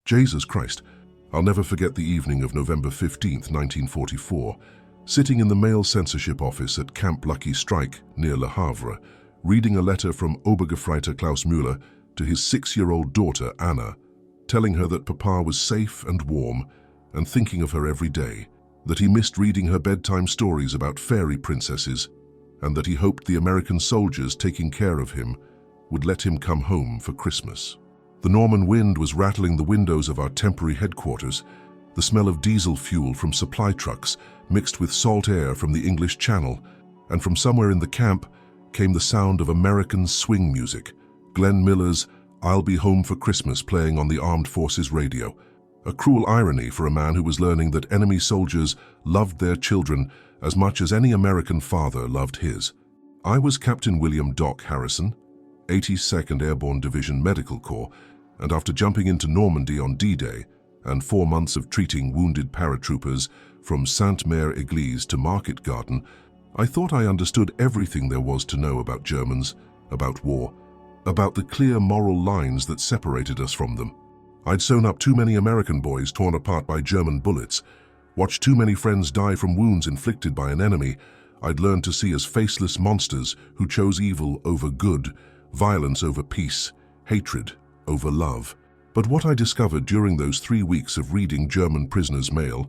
Jesus Christ, I'll never forget the evening of November 15th, 1944, sitting in the mail censorship office at Camp Lucky Strike near Le Havre, reading a letter from Obergefreiter Klaus Müller to his 6-year-old daughter, Anna, telling her that Papa was safe and warm and thinking of her every day, that he missed reading her bedtime stories about fairy princesses, and that he hoped the American soldiers taking care of him would let him come home for Christmas. The Norman wind was rattling the windows of our temporary headquarters, the smell of diesel fuel from supply trucks mixed with salt air from the English Channel, and from somewhere in the camp came the sound of American swing music, Glenn Miller's "I'll Be Home for Christmas" playing on the Armed Forces radio, a cruel irony for a man who was learning that enemy soldiers loved their children as much as any American father loved his. I was Captain William Doc Harrison, 82nd Airborne Division Medical Corps, and after jumping into Normandy on D-Day and 4 months of treating wounded paratroopers from Sainte-Mère-Église to Market Garden, I thought I understood everything there was to know about Germans, about war, about the clear moral lines that separated us from them. I'd sewn up too many American boys torn apart by German bullets, watched too many friends die from wounds inflicted by an enemy I'd learned to see as faceless monsters who chose evil over good, violence over peace, hatred over love. But what I discovered during those 3 weeks of reading German prisoners' mail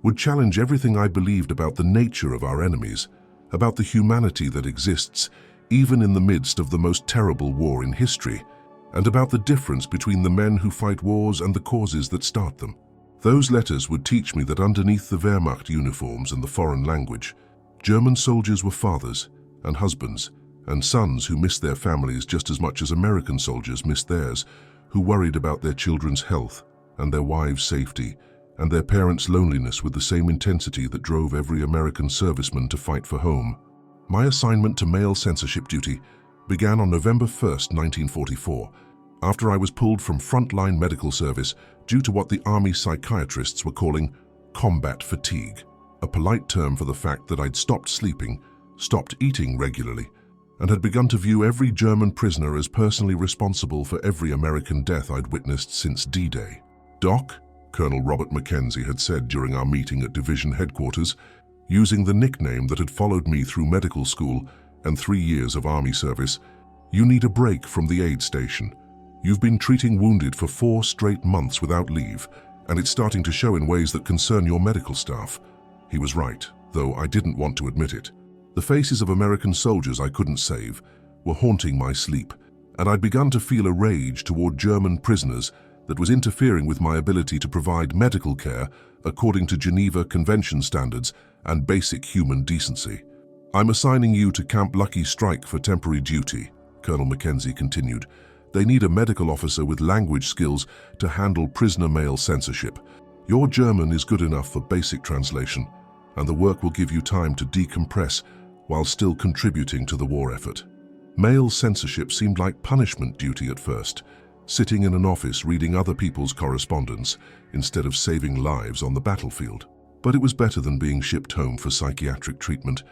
would challenge everything I believed about the nature of our enemies, about the humanity that exists even in the midst of the most terrible war in history, and about the difference between the men who fight wars and the causes that start them. Those letters would teach me that underneath the Wehrmacht uniforms and the foreign language, German soldiers were fathers and husbands and sons who missed their families just as much as American soldiers missed theirs, who worried about their children's health and their wives' safety and their parents' loneliness with the same intensity that drove every American serviceman to fight for home. My assignment to mail censorship duty began on November 1st, 1944, after I was pulled from frontline medical service due to what the Army psychiatrists were calling combat fatigue, a polite term for the fact that I'd stopped sleeping, stopped eating regularly, and had begun to view every German prisoner as personally responsible for every American death I'd witnessed since D-Day. "Doc," Colonel Robert Mackenzie had said during our meeting at division headquarters, using the nickname that had followed me through medical school and 3 years of Army service, "You need a break from the aid station. You've been treating wounded for 4 straight months without leave, and it's starting to show in ways that concern your medical staff." He was right, though I didn't want to admit it. The faces of American soldiers I couldn't save were haunting my sleep, and I'd begun to feel a rage toward German prisoners that was interfering with my ability to provide medical care according to Geneva Convention standards and basic human decency. "I'm assigning you to Camp Lucky Strike for temporary duty," Colonel Mackenzie continued. "They need a medical officer with language skills to handle prisoner mail censorship. Your German is good enough for basic translation, and the work will give you time to decompress while still contributing to the war effort." Mail censorship seemed like punishment duty at first, sitting in an office reading other people's correspondence instead of saving lives on the battlefield. But it was better than being shipped home for psychiatric treatment,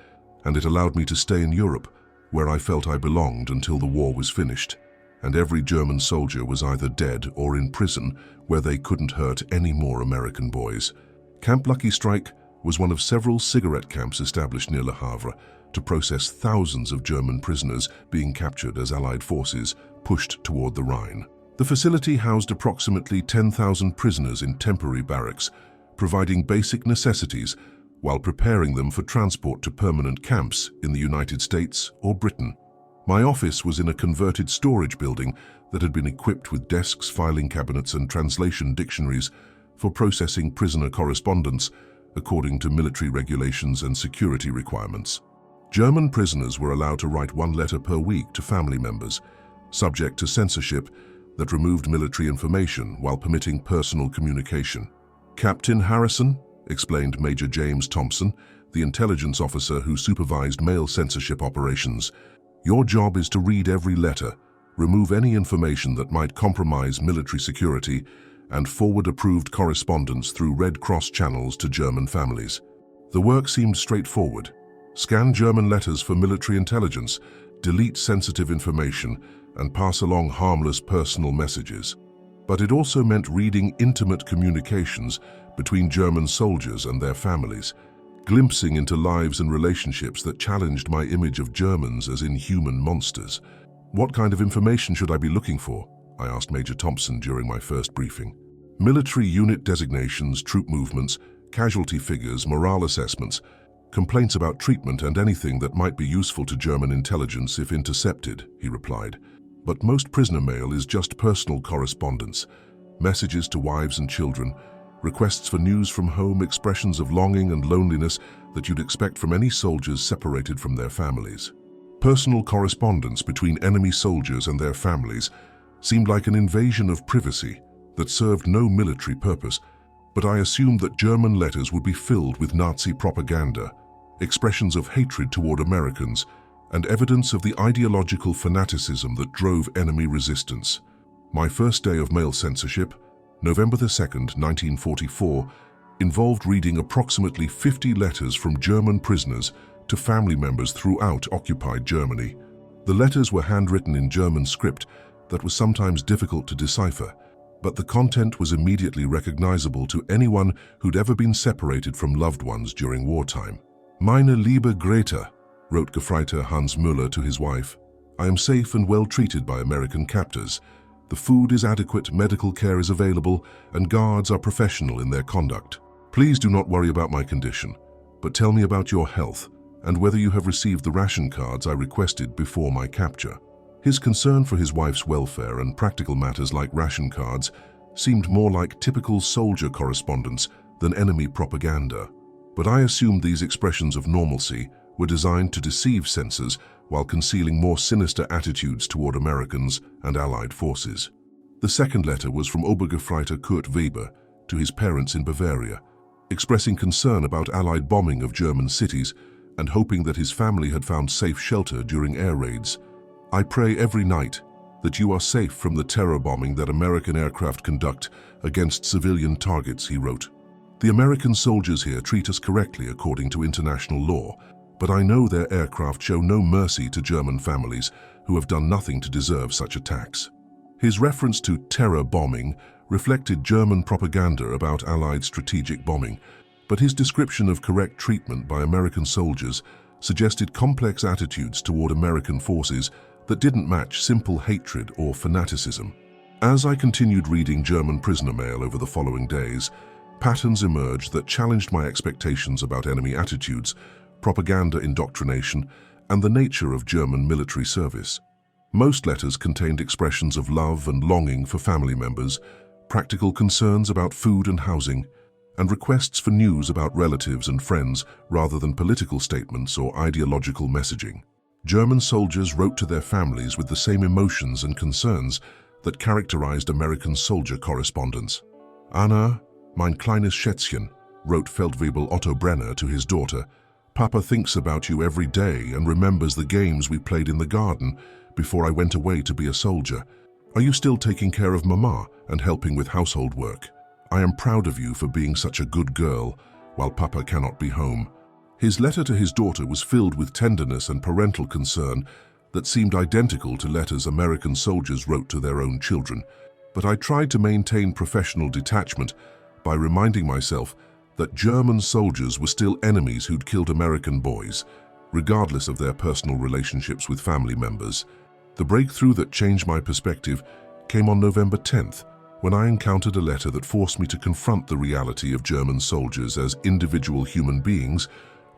and it allowed me to stay in Europe, where I felt I belonged until the war was finished, and every German soldier was either dead or in prison where they couldn't hurt any more American boys. Camp Lucky Strike was one of several cigarette camps established near Le Havre to process thousands of German prisoners being captured as Allied forces pushed toward the Rhine. The facility housed approximately 10,000 prisoners in temporary barracks, providing basic necessities while preparing them for transport to permanent camps in the United States or Britain. My office was in a converted storage building that had been equipped with desks, filing cabinets, and translation dictionaries for processing prisoner correspondence according to military regulations and security requirements. German prisoners were allowed to write 1 letter per week to family members, subject to censorship that removed military information while permitting personal communication. "Captain Harrison," explained Major James Thompson, the intelligence officer who supervised mail censorship operations, "your job is to read every letter, remove any information that might compromise military security, and forward approved correspondence through Red Cross channels to German families." The work seemed straightforward. Scan German letters for military intelligence, delete sensitive information, and pass along harmless personal messages. But it also meant reading intimate communications between German soldiers and their families, glimpsing into lives and relationships that challenged my image of Germans as inhuman monsters. "What kind of information should I be looking for?" I asked Major Thompson during my first briefing. "Military unit designations, troop movements, casualty figures, morale assessments, complaints about treatment, and anything that might be useful to German intelligence if intercepted," he replied. "But most prisoner mail is just personal correspondence, messages to wives and children, requests for news from home, expressions of longing and loneliness that you'd expect from any soldiers separated from their families." Personal correspondence between enemy soldiers and their families seemed like an invasion of privacy that served no military purpose, but I assumed that German letters would be filled with Nazi propaganda, expressions of hatred toward Americans, and evidence of the ideological fanaticism that drove enemy resistance. My first day of mail censorship, November 2nd, 1944, involved reading approximately 50 letters from German prisoners to family members throughout occupied Germany. The letters were handwritten in German script that was sometimes difficult to decipher, but the content was immediately recognizable to anyone who'd ever been separated from loved ones during wartime. "Meine liebe Greta," wrote Gefreiter Hans Müller to his wife, "I am safe and well treated by American captors. The food is adequate, medical care is available, and guards are professional in their conduct. Please do not worry about my condition, but tell me about your health and whether you have received the ration cards I requested before my capture." His concern for his wife's welfare and practical matters like ration cards seemed more like typical soldier correspondence than enemy propaganda. But I assumed these expressions of normalcy were designed to deceive censors while concealing more sinister attitudes toward Americans and Allied forces. The second letter was from Obergefreiter Kurt Weber to his parents in Bavaria, expressing concern about Allied bombing of German cities and hoping that his family had found safe shelter during air raids. "I pray every night that you are safe from the terror bombing that American aircraft conduct against civilian targets," he wrote. "The American soldiers here treat us correctly according to international law, but I know their aircraft show no mercy to German families who have done nothing to deserve such attacks." His reference to terror bombing reflected German propaganda about Allied strategic bombing, but his description of correct treatment by American soldiers suggested complex attitudes toward American forces that didn't match simple hatred or fanaticism. As I continued reading German prisoner mail over the following days, patterns emerged that challenged my expectations about enemy attitudes, propaganda indoctrination, and the nature of German military service. Most letters contained expressions of love and longing for family members, practical concerns about food and housing, and requests for news about relatives and friends rather than political statements or ideological messaging. German soldiers wrote to their families with the same emotions and concerns that characterized American soldier correspondence. "Anna, mein kleines Schätzchen," wrote Feldwebel Otto Brenner to his daughter, "Papa thinks about you every day and remembers the games we played in the garden before I went away to be a soldier. Are you still taking care of Mama and helping with household work? I am proud of you for being such a good girl while Papa cannot be home." His letter to his daughter was filled with tenderness and parental concern that seemed identical to letters American soldiers wrote to their own children. But I tried to maintain professional detachment by reminding myself that German soldiers were still enemies who'd killed American boys, regardless of their personal relationships with family members. The breakthrough that changed my perspective came on November 10th, when I encountered a letter that forced me to confront the reality of German soldiers as individual human beings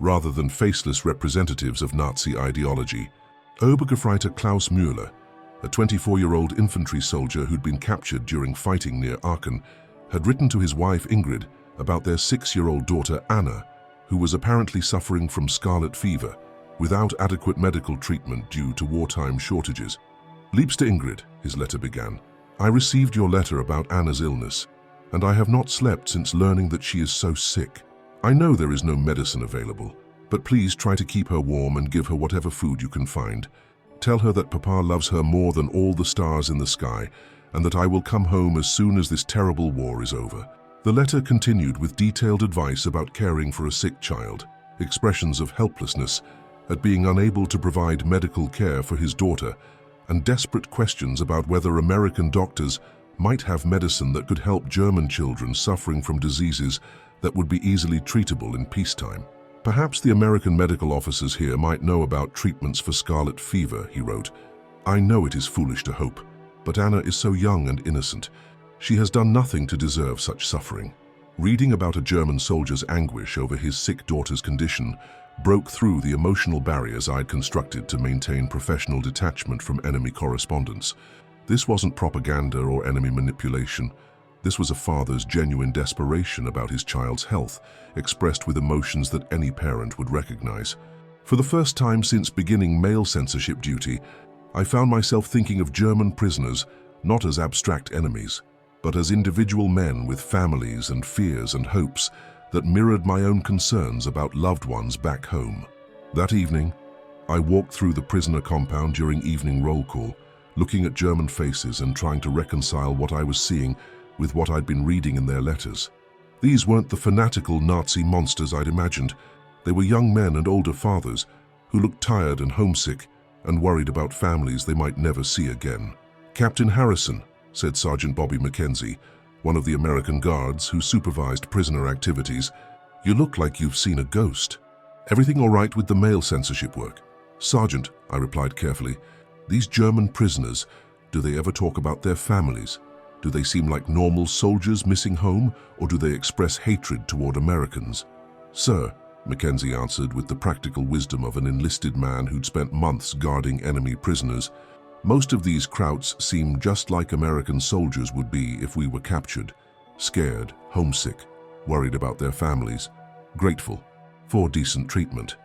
rather than faceless representatives of Nazi ideology. Obergefreiter Klaus Müller, a 24-year-old infantry soldier who'd been captured during fighting near Aachen, had written to his wife Ingrid about their 6-year-old daughter Anna, who was apparently suffering from scarlet fever without adequate medical treatment due to wartime shortages. "Liebste Ingrid," his letter began, "I received your letter about Anna's illness, and I have not slept since learning that she is so sick. I know there is no medicine available, but please try to keep her warm and give her whatever food you can find. Tell her that Papa loves her more than all the stars in the sky, and that I will come home as soon as this terrible war is over." The letter continued with detailed advice about caring for a sick child, expressions of helplessness at being unable to provide medical care for his daughter, and desperate questions about whether American doctors might have medicine that could help German children suffering from diseases that would be easily treatable in peacetime. Perhaps the American medical officers here might know about treatments for scarlet fever, he wrote. I know it is foolish to hope, but Anna is so young and innocent. She has done nothing to deserve such suffering. Reading about a German soldier's anguish over his sick daughter's condition broke through the emotional barriers I'd constructed to maintain professional detachment from enemy correspondence. This wasn't propaganda or enemy manipulation. This was a father's genuine desperation about his child's health, expressed with emotions that any parent would recognize. For the first time since beginning male censorship duty, I found myself thinking of German prisoners not as abstract enemies, but as individual men with families and fears and hopes that mirrored my own concerns about loved ones back home. That evening, I walked through the prisoner compound during evening roll call, looking at German faces and trying to reconcile what I was seeing with what I'd been reading in their letters. These weren't the fanatical Nazi monsters I'd imagined. They were young men and older fathers who looked tired and homesick and worried about families they might never see again. Captain Harrison, said Sergeant Bobby Mackenzie, one of the American guards who supervised prisoner activities, you look like you've seen a ghost. Everything all right with the mail censorship work? Sergeant, I replied carefully, these German prisoners, do they ever talk about their families? Do they seem like normal soldiers missing home, or do they express hatred toward Americans? Sir, Mackenzie answered with the practical wisdom of an enlisted man who'd spent months guarding enemy prisoners, most of these krauts seem just like American soldiers would be if we were captured, scared, homesick, worried about their families, grateful for decent treatment.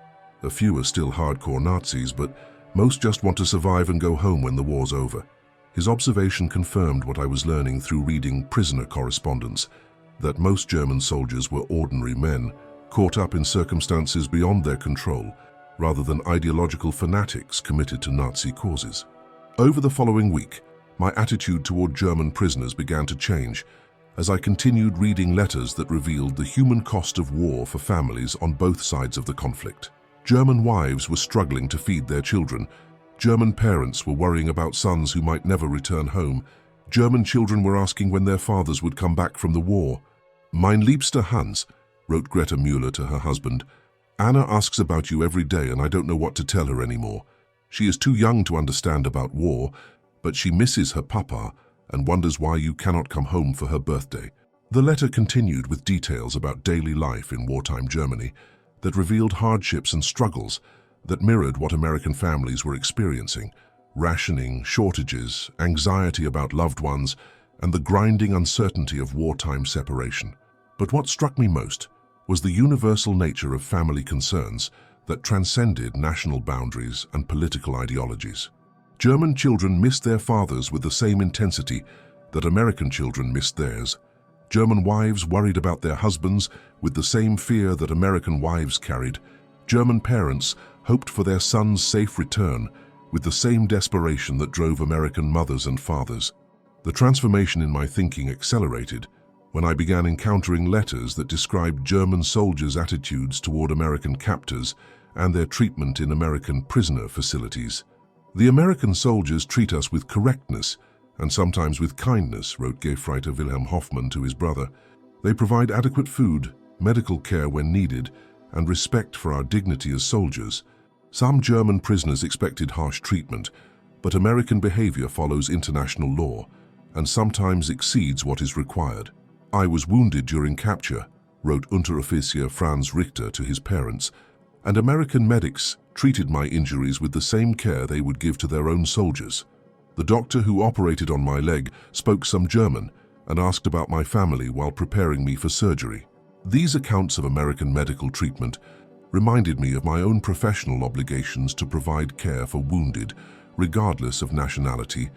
A few are still hardcore Nazis, but most just want to survive and go home when the war's over. His observation confirmed what I was learning through reading prisoner correspondence, that most German soldiers were ordinary men, caught up in circumstances beyond their control, rather than ideological fanatics committed to Nazi causes. Over the following week, my attitude toward German prisoners began to change as I continued reading letters that revealed the human cost of war for families on both sides of the conflict. German wives were struggling to feed their children. German parents were worrying about sons who might never return home. German children were asking when their fathers would come back from the war. Mein liebster Hans, wrote Greta Müller to her husband, Anna asks about you every day and I don't know what to tell her anymore. She is too young to understand about war, but she misses her papa and wonders why you cannot come home for her birthday. The letter continued with details about daily life in wartime Germany that revealed hardships and struggles that mirrored what American families were experiencing: rationing, shortages, anxiety about loved ones, and the grinding uncertainty of wartime separation. But what struck me most was the universal nature of family concerns that transcended national boundaries and political ideologies. German children missed their fathers with the same intensity that American children missed theirs. German wives worried about their husbands with the same fear that American wives carried. German parents hoped for their sons' safe return with the same desperation that drove American mothers and fathers. The transformation in my thinking accelerated when I began encountering letters that described German soldiers' attitudes toward American captors and their treatment in American prisoner facilities. The American soldiers treat us with correctness and sometimes with kindness, wrote Gefreiter Wilhelm Hoffmann to his brother. They provide adequate food, medical care when needed, and respect for our dignity as soldiers. Some German prisoners expected harsh treatment, but American behavior follows international law and sometimes exceeds what is required. I was wounded during capture, wrote Unteroffizier Franz Richter to his parents, and American medics treated my injuries with the same care they would give to their own soldiers. The doctor who operated on my leg spoke some German and asked about my family while preparing me for surgery. These accounts of American medical treatment reminded me of my own professional obligations to provide care for wounded, regardless of nationality,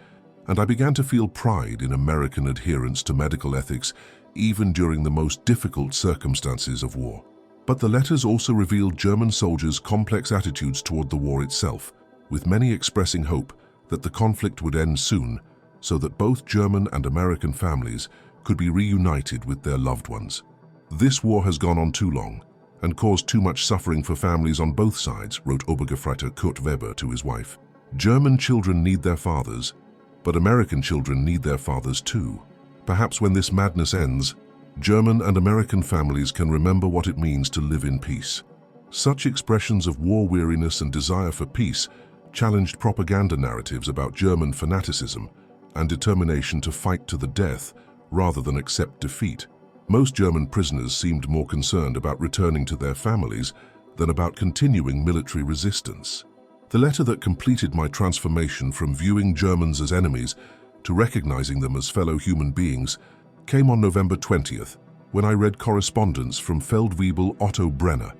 and I began to feel pride in American adherence to medical ethics even during the most difficult circumstances of war. But the letters also revealed German soldiers' complex attitudes toward the war itself, with many expressing hope that the conflict would end soon so that both German and American families could be reunited with their loved ones. This war has gone on too long and caused too much suffering for families on both sides, wrote Obergefreiter Kurt Weber to his wife. German children need their fathers, But American children need their fathers too. Perhaps when this madness ends, German and American families can remember what it means to live in peace. Such expressions of war weariness and desire for peace challenged propaganda narratives about German fanaticism and determination to fight to the death rather than accept defeat. Most German prisoners seemed more concerned about returning to their families than about continuing military resistance. The letter that completed my transformation from viewing Germans as enemies to recognizing them as fellow human beings came on November 20th, when I read correspondence from Feldwebel Otto Brenner,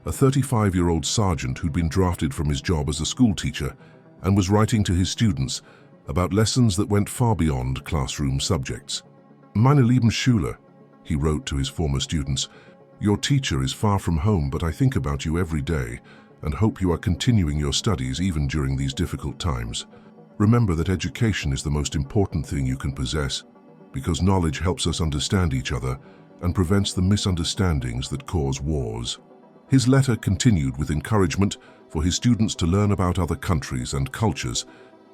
a 35-year-old sergeant who'd been drafted from his job as a schoolteacher and was writing to his students about lessons that went far beyond classroom subjects. Meine lieben Schüler, he wrote to his former students, your teacher is far from home, but I think about you every day and hope you are continuing your studies even during these difficult times. Remember that education is the most important thing you can possess, because knowledge helps us understand each other and prevents the misunderstandings that cause wars. His letter continued with encouragement for his students to learn about other countries and cultures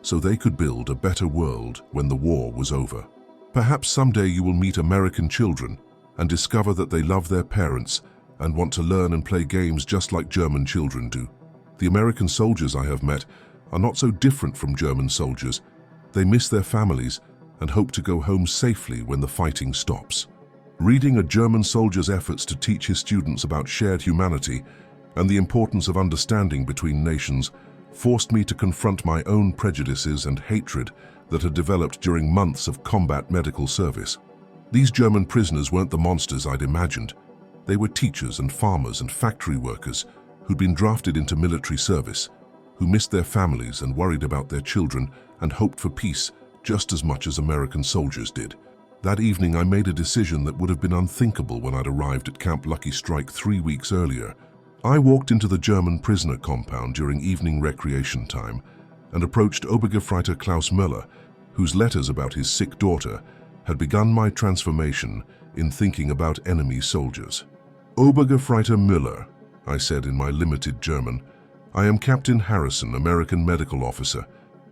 so they could build a better world when the war was over. Perhaps someday you will meet American children and discover that they love their parents and want to learn and play games just like German children do. The American soldiers I have met are not so different from German soldiers. They miss their families and hope to go home safely when the fighting stops. Reading a German soldier's efforts to teach his students about shared humanity and the importance of understanding between nations forced me to confront my own prejudices and hatred that had developed during months of combat medical service. These German prisoners weren't the monsters I'd imagined. They were teachers and farmers and factory workers who'd been drafted into military service, who missed their families and worried about their children and hoped for peace just as much as American soldiers did. That evening I made a decision that would have been unthinkable when I'd arrived at Camp Lucky Strike 3 weeks earlier. I walked into the German prisoner compound during evening recreation time and approached Obergefreiter Klaus Müller, whose letters about his sick daughter had begun my transformation in thinking about enemy soldiers. Obergefreiter Müller, I said in my limited German, I am Captain Harrison, American medical officer.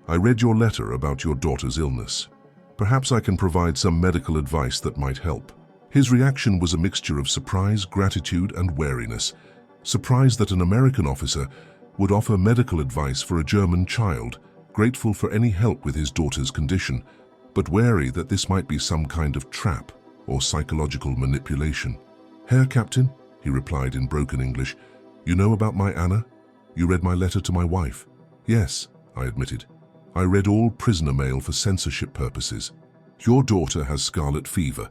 I read your letter about your daughter's illness. Perhaps I can provide some medical advice that might help. His reaction was a mixture of surprise, gratitude, and wariness. Surprised that an American officer would offer medical advice for a German child, grateful for any help with his daughter's condition, but wary that this might be some kind of trap or psychological manipulation. Herr Captain, he replied in broken English, you know about my Anna? You read my letter to my wife? Yes, I admitted. I read all prisoner mail for censorship purposes. Your daughter has scarlet fever,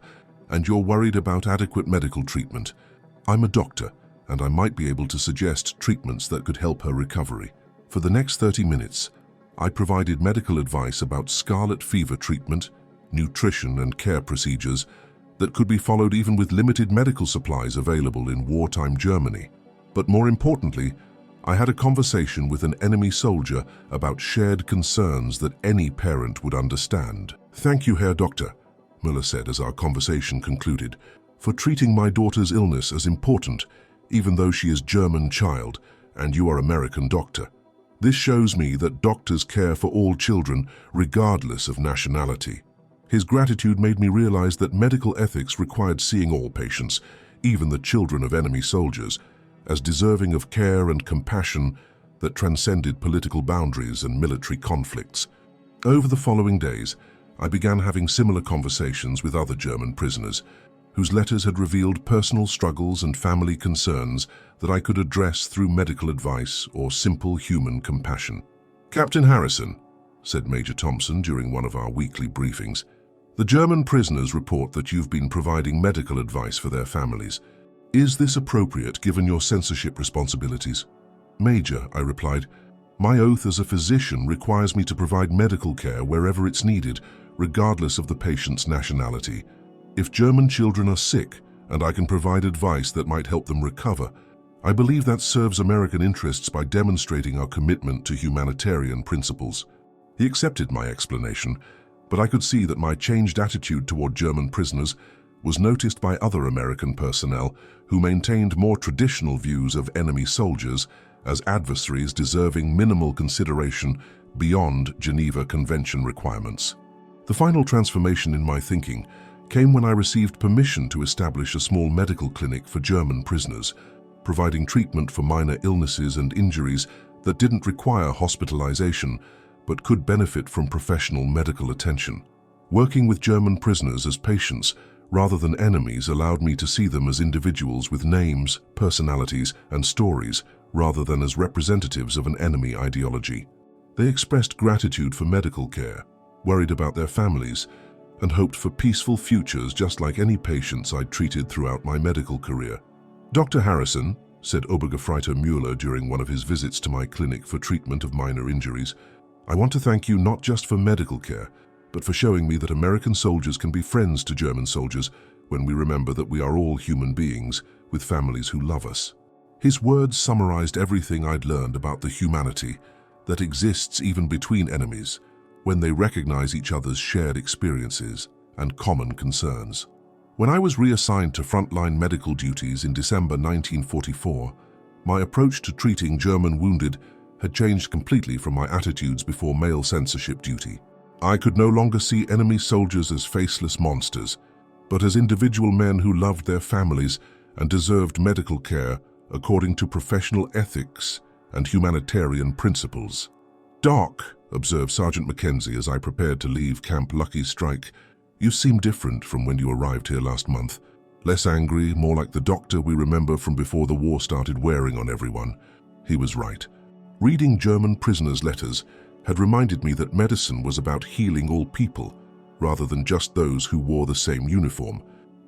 and you're worried about adequate medical treatment. I'm a doctor, and I might be able to suggest treatments that could help her recovery. For the next 30 minutes, I provided medical advice about scarlet fever treatment, nutrition and care procedures that could be followed even with limited medical supplies available in wartime Germany. But more importantly, I had a conversation with an enemy soldier about shared concerns that any parent would understand. Thank you, Herr Doctor, Müller said as our conversation concluded, for treating my daughter's illness as important, even though she is German child and you are American doctor. This shows me that doctors care for all children, regardless of nationality. His gratitude made me realize that medical ethics required seeing all patients, even the children of enemy soldiers, as deserving of care and compassion that transcended political boundaries and military conflicts. Over the following days, I began having similar conversations with other German prisoners, whose letters had revealed personal struggles and family concerns that I could address through medical advice or simple human compassion. Captain Harrison, said Major Thompson during one of our weekly briefings, the German prisoners report that you've been providing medical advice for their families. Is this appropriate given your censorship responsibilities? Major, I replied, my oath as a physician requires me to provide medical care wherever it's needed, regardless of the patient's nationality. If German children are sick and I can provide advice that might help them recover, I believe that serves American interests by demonstrating our commitment to humanitarian principles. He accepted my explanation, but I could see that my changed attitude toward German prisoners was noticed by other American personnel who maintained more traditional views of enemy soldiers as adversaries deserving minimal consideration beyond Geneva Convention requirements. The final transformation in my thinking came when I received permission to establish a small medical clinic for German prisoners, providing treatment for minor illnesses and injuries that didn't require hospitalization but could benefit from professional medical attention. Working with German prisoners as patients rather than enemies allowed me to see them as individuals with names, personalities, and stories rather than as representatives of an enemy ideology. They expressed gratitude for medical care, worried about their families, and hoped for peaceful futures just like any patients I'd treated throughout my medical career. "Dr. Harrison," said Obergefreiter Müller during one of his visits to my clinic for treatment of minor injuries, "I want to thank you not just for medical care, but for showing me that American soldiers can be friends to German soldiers when we remember that we are all human beings with families who love us." His words summarized everything I'd learned about the humanity that exists even between enemies when they recognize each other's shared experiences and common concerns. When I was reassigned to frontline medical duties in December 1944, my approach to treating German wounded had changed completely from my attitudes before male censorship duty. I could no longer see enemy soldiers as faceless monsters, but as individual men who loved their families and deserved medical care according to professional ethics and humanitarian principles. "Doc," observed Sergeant Mackenzie as I prepared to leave Camp Lucky Strike, "you seem different from when you arrived here last month. Less angry, more like the doctor we remember from before the war started wearing on everyone." He was right. Reading German prisoners' letters had reminded me that medicine was about healing all people, rather than just those who wore the same uniform,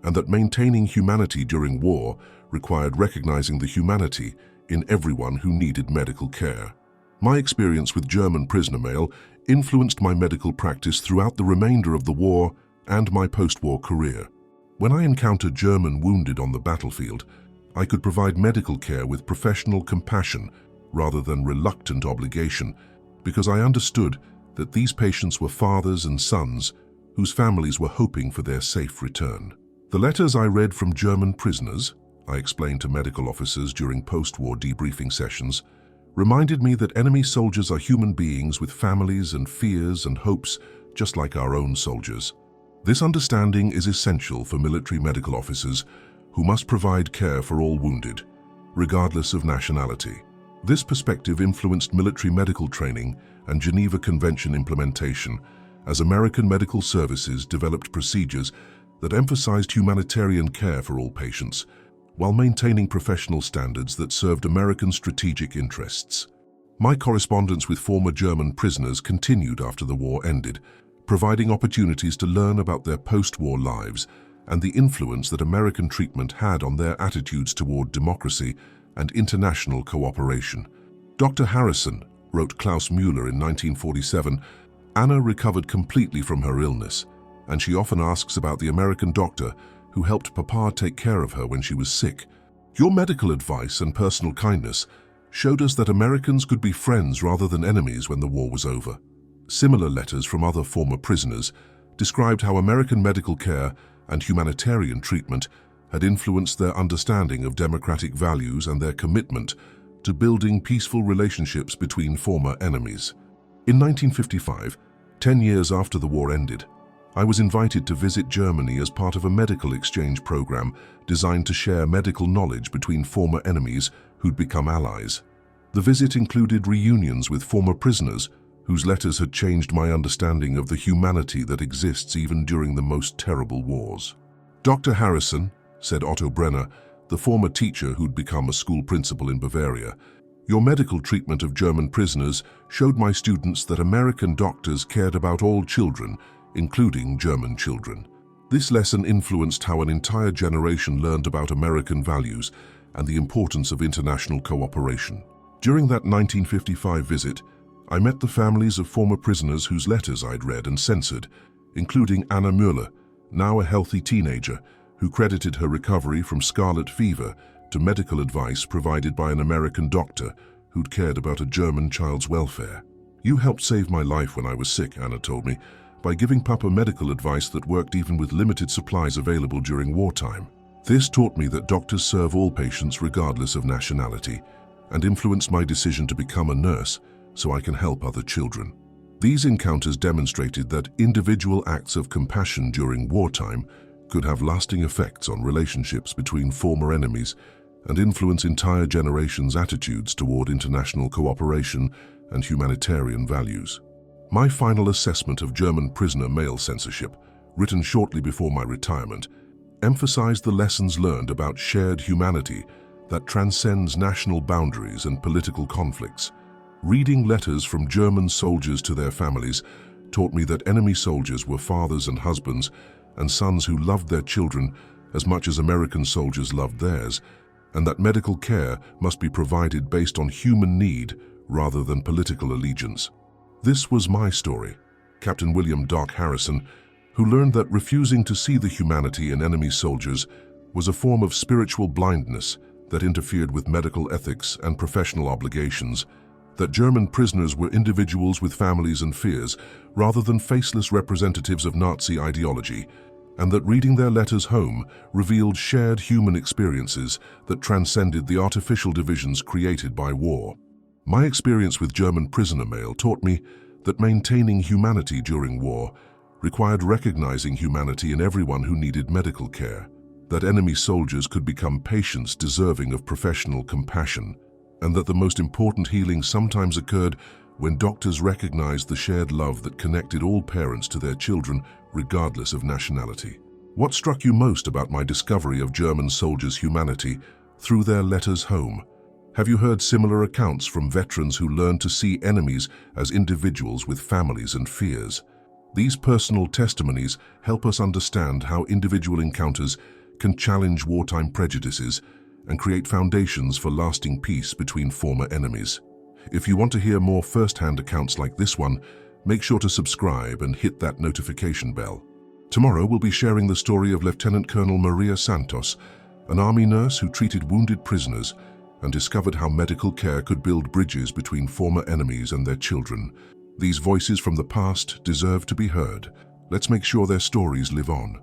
and that maintaining humanity during war required recognizing the humanity in everyone who needed medical care. My experience with German prisoner mail influenced my medical practice throughout the remainder of the war and my post-war career. When I encountered German wounded on the battlefield, I could provide medical care with professional compassion rather than reluctant obligation, because I understood that these patients were fathers and sons whose families were hoping for their safe return. The letters I read from German prisoners, I explained to medical officers during post-war debriefing sessions, reminded me that enemy soldiers are human beings with families and fears and hopes just like our own soldiers. This understanding is essential for military medical officers who must provide care for all wounded, regardless of nationality. This perspective influenced military medical training and Geneva Convention implementation as American medical services developed procedures that emphasized humanitarian care for all patients, while maintaining professional standards that served American strategic interests. My correspondence with former German prisoners continued after the war ended, providing opportunities to learn about their post-war lives and the influence that American treatment had on their attitudes toward democracy and international cooperation. "Dr. Harrison," wrote Klaus Müller in 1947, "Anna recovered completely from her illness, and she often asks about the American doctor who helped Papa take care of her when she was sick. Your medical advice and personal kindness showed us that Americans could be friends rather than enemies when the war was over." Similar letters from other former prisoners described how American medical care and humanitarian treatment had influenced their understanding of democratic values and their commitment to building peaceful relationships between former enemies. In 1955, 10 years after the war ended, I was invited to visit Germany as part of a medical exchange program designed to share medical knowledge between former enemies who'd become allies. The visit included reunions with former prisoners whose letters had changed my understanding of the humanity that exists even during the most terrible wars. "Dr. Harrison," said Otto Brenner, the former teacher who'd become a school principal in Bavaria, "your medical treatment of German prisoners showed my students that American doctors cared about all children, including German children. This lesson influenced how an entire generation learned about American values and the importance of international cooperation." During that 1955 visit, I met the families of former prisoners whose letters I'd read and censored, including Anna Müller, now a healthy teenager, who credited her recovery from scarlet fever to medical advice provided by an American doctor who'd cared about a German child's welfare. "You helped save my life when I was sick," Anna told me, "by giving Papa medical advice that worked even with limited supplies available during wartime. This taught me that doctors serve all patients regardless of nationality, and influenced my decision to become a nurse so I can help other children." These encounters demonstrated that individual acts of compassion during wartime could have lasting effects on relationships between former enemies and influence entire generations' attitudes toward international cooperation and humanitarian values. My final assessment of German prisoner mail censorship, written shortly before my retirement, emphasized the lessons learned about shared humanity that transcends national boundaries and political conflicts. Reading letters from German soldiers to their families taught me that enemy soldiers were fathers and husbands and sons who loved their children as much as American soldiers loved theirs, and that medical care must be provided based on human need rather than political allegiance. This was my story, Captain William Doc Harrison, who learned that refusing to see the humanity in enemy soldiers was a form of spiritual blindness that interfered with medical ethics and professional obligations, that German prisoners were individuals with families and fears rather than faceless representatives of Nazi ideology, and that reading their letters home revealed shared human experiences that transcended the artificial divisions created by war. My experience with German prisoner mail taught me that maintaining humanity during war required recognizing humanity in everyone who needed medical care, that enemy soldiers could become patients deserving of professional compassion, and that the most important healing sometimes occurred when doctors recognized the shared love that connected all parents to their children regardless of nationality. What struck you most about my discovery of German soldiers' humanity through their letters home? Have you heard similar accounts from veterans who learned to see enemies as individuals with families and fears? These personal testimonies help us understand how individual encounters can challenge wartime prejudices and create foundations for lasting peace between former enemies. If you want to hear more first-hand accounts like this one, make sure to subscribe and hit that notification bell. Tomorrow we'll be sharing the story of Lieutenant Colonel Maria Santos, an army nurse who treated wounded prisoners and discovered how medical care could build bridges between former enemies and their children. These voices from the past deserve to be heard. Let's make sure their stories live on.